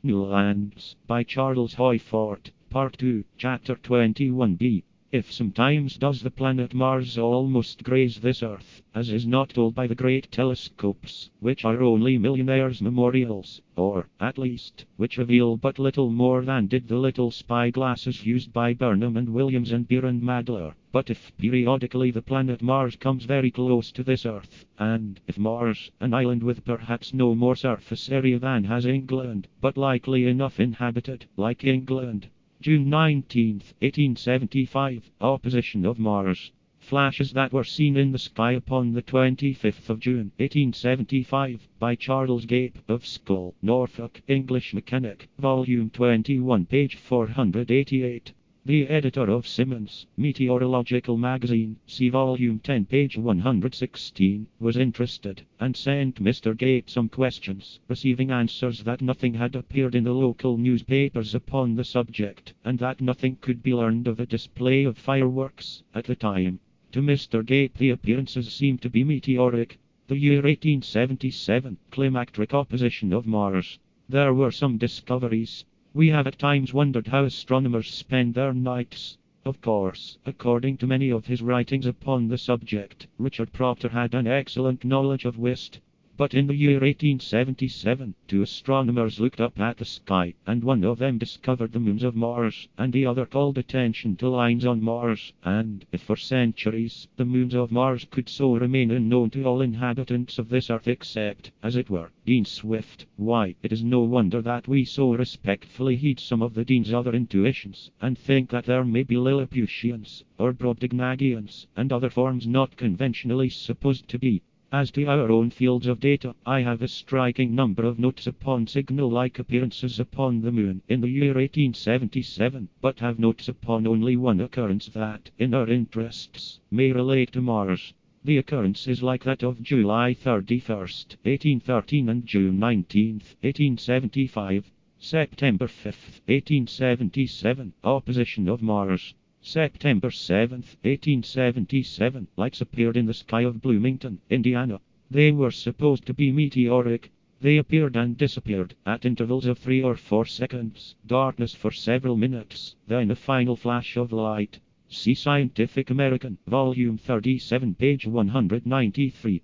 New Lands, by Charles Hoyfort, Part 2, Chapter 21b. If sometimes does the planet Mars almost graze this Earth, as is not told by the great telescopes, which are only millionaires' memorials, or, at least, which reveal but little more than did the little spyglasses used by Burnham and Williams and Beer and Madler. But if periodically the planet Mars comes very close to this Earth, and if Mars, an island with perhaps no more surface area than has England, but likely enough inhabited, like England. June 19, 1875, Opposition of Mars. Flashes that were seen in the sky upon the 25th of June, 1875, by Charles Gape, of Skull, Norfolk, English Mechanic, Volume 21, page 488. The editor of Simmons, Meteorological Magazine, see Volume 10, page 116, was interested, and sent Mr. Gape some questions, receiving answers that nothing had appeared in the local newspapers upon the subject, and that nothing could be learned of a display of fireworks, at the time. To Mr. Gape the appearances seemed to be meteoric. The year 1877, climacteric opposition of Mars. There were some discoveries. We have at times wondered how astronomers spend their nights. Of course, according to many of his writings upon the subject, Richard Proctor had an excellent knowledge of whist. But in the year 1877, two astronomers looked up at the sky, and one of them discovered the moons of Mars, and the other called attention to lines on Mars, and, if for centuries, the moons of Mars could so remain unknown to all inhabitants of this earth except, as it were, Dean Swift, why, it is no wonder that we so respectfully heed some of the Dean's other intuitions, and think that there may be Lilliputians, or Brobdingnagians, and other forms not conventionally supposed to be. As to our own fields of data, I have a striking number of notes upon signal-like appearances upon the moon in the year 1877, but have notes upon only one occurrence that, in our interests, may relate to Mars. The occurrence is like that of July 31st, 1813 and June 19th, 1875. September 5th, 1877, opposition of Mars. September 7, 1877, lights appeared in the sky of Bloomington, Indiana. They were supposed to be meteoric. They appeared and disappeared, at intervals of 3 or 4 seconds, darkness for several minutes, then a final flash of light. See Scientific American, Volume 37, page 193.